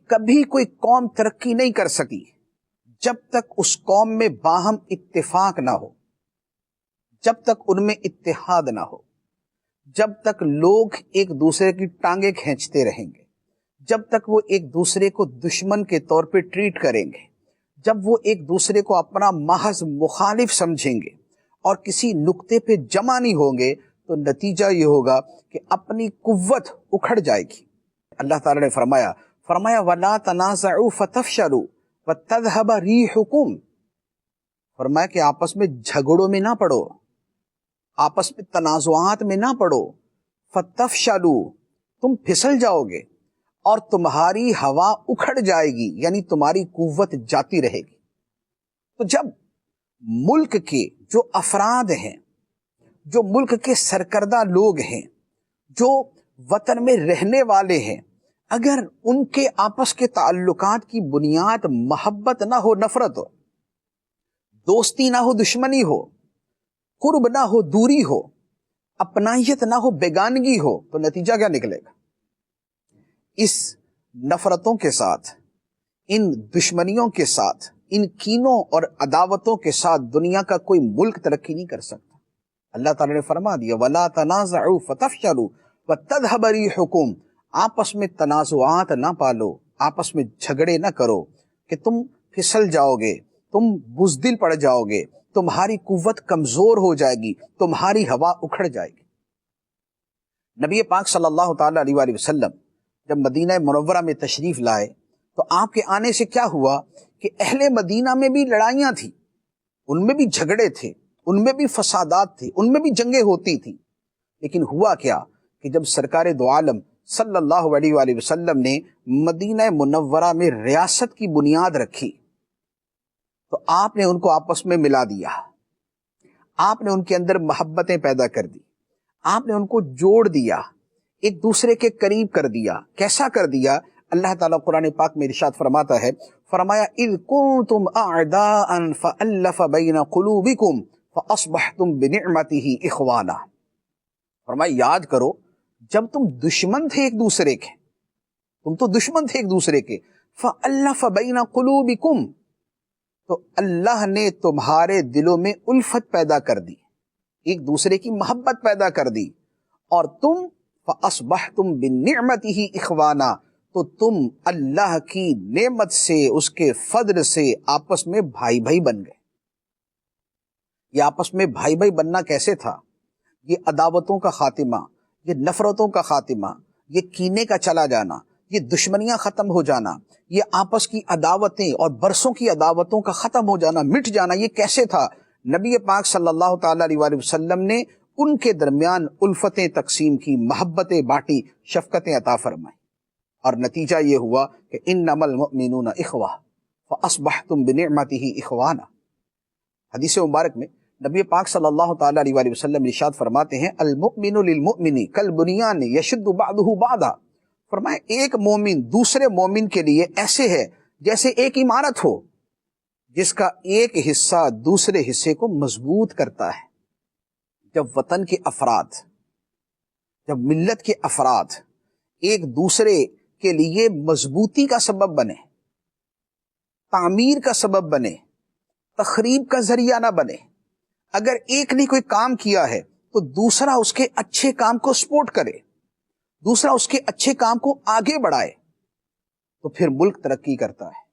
کبھی کوئی قوم ترقی نہیں کر سکی جب تک اس قوم میں باہم اتفاق نہ ہو، جب تک ان میں اتحاد نہ ہو، جب تک لوگ ایک دوسرے کی ٹانگیں کھینچتے رہیں گے، جب تک وہ ایک دوسرے کو دشمن کے طور پہ ٹریٹ کریں گے، جب وہ ایک دوسرے کو اپنا محض مخالف سمجھیں گے اور کسی نقطے پہ جمع نہیں ہوں گے، تو نتیجہ یہ ہوگا کہ اپنی قوت اکھڑ جائے گی۔ اللہ تعالی نے فرمایا وَلَا تَنَازَعُوا فَتَفْشَلُوا وَتَذْهَبَ رِيحُكُمْ، فرمایا کہ آپس میں جھگڑوں میں نہ پڑو، آپس میں تنازعات میں نہ پڑو، فَتَفْشَلُوا، تم پھسل جاؤ گے اور تمہاری ہوا اکھڑ جائے گی، یعنی تمہاری قوت جاتی رہے گی۔ تو جب ملک کے جو افراد ہیں، جو ملک کے سرکردہ لوگ ہیں، جو وطن میں رہنے والے ہیں، اگر ان کے آپس کے تعلقات کی بنیاد محبت نہ ہو، نفرت ہو، دوستی نہ ہو، دشمنی ہو، قرب نہ ہو، دوری ہو، اپنائیت نہ ہو، بیگانگی ہو، تو نتیجہ کیا نکلے گا؟ اس نفرتوں کے ساتھ، ان دشمنیوں کے ساتھ، ان کینوں اور عداوتوں کے ساتھ دنیا کا کوئی ملک ترقی نہیں کر سکتا۔ اللہ تعالی نے فرما دیا وَلَا تَنَازَعُوا فَتَفْشَلُوا وَتَذْهَبَ رِيحُكُمْ، آپس میں تنازعات نہ پالو، آپس میں جھگڑے نہ کرو کہ تم پھسل جاؤ گے، تم بزدل پڑ جاؤ گے، تمہاری قوت کمزور ہو جائے گی، تمہاری ہوا اکھڑ جائے گی۔ نبی پاک صلی اللہ تعالی علیہ وآلہ وسلم جب مدینہ منورہ میں تشریف لائے تو آپ کے آنے سے کیا ہوا کہ اہل مدینہ میں بھی لڑائیاں تھیں، ان میں بھی جھگڑے تھے، ان میں بھی فسادات تھے، ان میں بھی جنگیں ہوتی تھیں، لیکن ہوا کیا کہ جب سرکار دو عالم صلی اللہ علیہ وآلہ وسلم نے مدینہ منورہ میں ریاست کی بنیاد رکھی تو آپ نے ان کو آپس میں ملا دیا، آپ نے ان کے اندر محبتیں پیدا کر دی، آپ نے ان کو جوڑ دیا، ایک دوسرے کے قریب کر دیا۔ کیسا کر دیا؟ اللہ تعالیٰ قرآن پاک میں ارشاد فرماتا ہے، فرمایا اِذْ كُنْتُمْ أَعْدَاءً فَأَلَّفَ بَيْنَ قُلُوبِكُمْ فَأَصْبَحْتُمْ بِنِعْمَتِهِ إِخْوَانًا، فرمایا یاد کرو جب تم دشمن تھے ایک دوسرے کے، تم تو دشمن تھے ایک دوسرے کے، فَأَلَّفَ بَيْنَ قُلُوبِكُمْ، تو اللہ نے تمہارے دلوں میں الفت پیدا کر دی، ایک دوسرے کی محبت پیدا کر دی، اور تم فَأَصْبَحْتُمْ بِنِعْمَتِهِ إِخْوَانًا، تو تم اللہ کی نعمت سے، اس کے فضل سے آپس میں بھائی بھائی بن گئے۔ یہ آپس میں بھائی بھائی بننا کیسے تھا؟ یہ عداوتوں کا خاتمہ، یہ نفرتوں کا خاتمہ، یہ کینے کا چلا جانا، یہ دشمنیاں ختم ہو جانا، یہ آپس کی عداوتیں اور برسوں کی عداوتوں کا ختم ہو جانا، مٹ جانا، یہ کیسے تھا؟ نبی پاک صلی اللہ تعالی علیہ وآلہ وسلم نے ان کے درمیان الفتیں تقسیم کی، محبتیں بانٹی، شفقتیں عطا فرمائی، اور نتیجہ یہ ہوا کہ انما المؤمنون اخوہ فاصبحتم بنعمته اخوانا۔ حدیث مبارک میں نبی پاک صلی اللہ تعالی علیہ وآلہ وسلم ارشاد فرماتے ہیں المؤمن للمؤمن کالبنیان یشد بعضہ بعضا، فرمایا ایک مومن دوسرے مومن کے لیے ایسے ہے جیسے ایک عمارت ہو جس کا ایک حصہ دوسرے حصے کو مضبوط کرتا ہے۔ جب وطن کے افراد، جب ملت کے افراد ایک دوسرے کے لیے مضبوطی کا سبب بنے، تعمیر کا سبب بنے، تخریب کا ذریعہ نہ بنے، اگر ایک نے کوئی کام کیا ہے تو دوسرا اس کے اچھے کام کو سپورٹ کرے، دوسرا اس کے اچھے کام کو آگے بڑھائے، تو پھر ملک ترقی کرتا ہے۔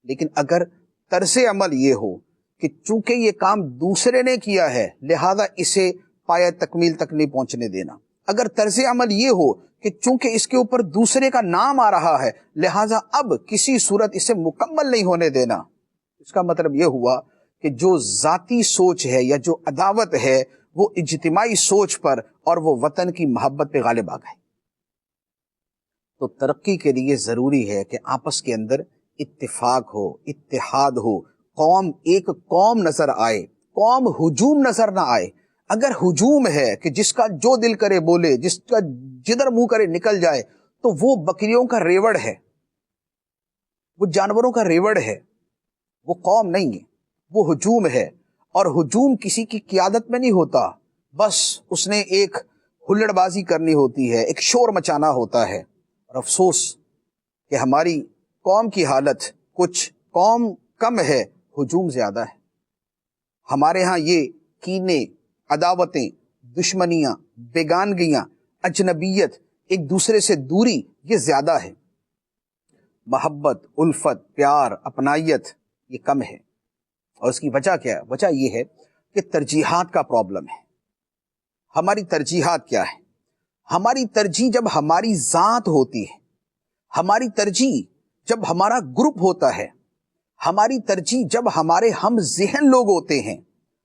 لیکن اگر طرز عمل یہ ہو کہ چونکہ یہ کام دوسرے نے کیا ہے لہذا اسے پایہ تکمیل تک نہیں پہنچنے دینا، اگر طرز عمل یہ ہو کہ چونکہ اس کے اوپر دوسرے کا نام آ رہا ہے لہذا اب کسی صورت اسے مکمل نہیں ہونے دینا، اس کا مطلب یہ ہوا کہ جو ذاتی سوچ ہے یا جو عداوت ہے وہ اجتماعی سوچ پر اور وہ وطن کی محبت پہ غالب آ گئی۔ تو ترقی کے لیے ضروری ہے کہ آپس کے اندر اتفاق ہو، اتحاد ہو، قوم ایک قوم نظر آئے، قوم ہجوم نظر نہ آئے۔ اگر ہجوم ہے کہ جس کا جو دل کرے بولے، جس کا جدھر منہ کرے نکل جائے، تو وہ بکریوں کا ریوڑ ہے، وہ جانوروں کا ریوڑ ہے، وہ قوم نہیں ہے، وہ ہجوم ہے۔ اور ہجوم کسی کی قیادت میں نہیں ہوتا، بس اس نے ایک ہلڑ بازی کرنی ہوتی ہے، ایک شور مچانا ہوتا ہے۔ اور افسوس کہ ہماری قوم کی حالت کچھ، قوم کم ہے، ہجوم زیادہ ہے۔ ہمارے ہاں یہ کینے، عداوتیں، دشمنیاں، بیگانگیاں، اجنبیت، ایک دوسرے سے دوری، یہ زیادہ ہے۔ محبت، الفت، پیار، اپنائیت یہ کم ہے۔ اور اس کی وجہ کیا ہے؟ وجہ یہ ہے کہ ترجیحات کا پرابلم ہے۔ ہماری ترجیحات کیا ہے؟ ہماری ترجیح جب ہماری ذات ہوتی ہے، ہماری ترجیح جب ہمارا گروپ ہوتا ہے، ہماری ترجیح جب ہمارے ہم ذہن لوگ ہوتے ہیں،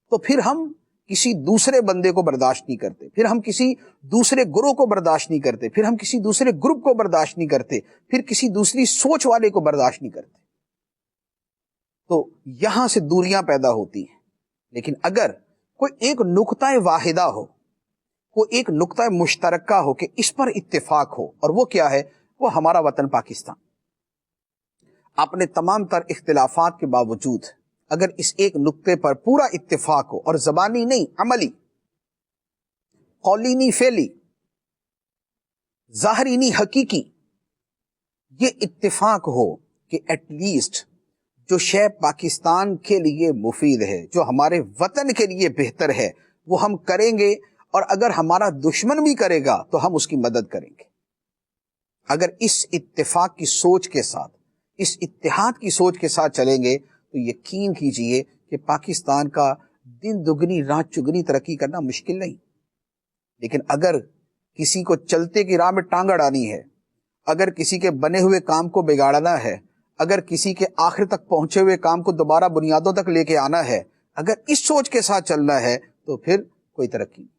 تو پھر ہم کسی دوسرے بندے کو برداشت نہیں کرتے، پھر ہم کسی دوسرے گروہ کو برداشت نہیں کرتے، پھر ہم کسی دوسرے گروپ کو برداشت نہیں کرتے، پھر کسی دوسری سوچ والے کو برداشت نہیں کرتے۔ تو یہاں سے دوریاں پیدا ہوتی ہیں۔ لیکن اگر کوئی ایک نقطہ واحدہ ہو، کوئی ایک نقطہ مشترکہ ہو کہ اس پر اتفاق ہو، اور وہ کیا ہے؟ وہ ہمارا وطن پاکستان۔ اپنے تمام تر اختلافات کے باوجود اگر اس ایک نقطے پر پورا اتفاق ہو، اور زبانی نہیں، عملی، قولی نہیں، فعلی، ظاہری نہیں، حقیقی، یہ اتفاق ہو کہ ایٹ لیسٹ جو شے پاکستان کے لیے مفید ہے، جو ہمارے وطن کے لیے بہتر ہے، وہ ہم کریں گے، اور اگر ہمارا دشمن بھی کرے گا تو ہم اس کی مدد کریں گے۔ اگر اس اتفاق کی سوچ کے ساتھ، اس اتحاد کی سوچ کے ساتھ چلیں گے تو یقین کیجئے کہ پاکستان کا دن دگنی رات چگنی ترقی کرنا مشکل نہیں۔ لیکن اگر کسی کو چلتے کی راہ میں ٹانگ اڑانی ہے، اگر کسی کے بنے ہوئے کام کو بگاڑنا ہے، اگر کسی کے آخر تک پہنچے ہوئے کام کو دوبارہ بنیادوں تک لے کے آنا ہے، اگر اس سوچ کے ساتھ چلنا ہے تو پھر کوئی ترقی نہیں۔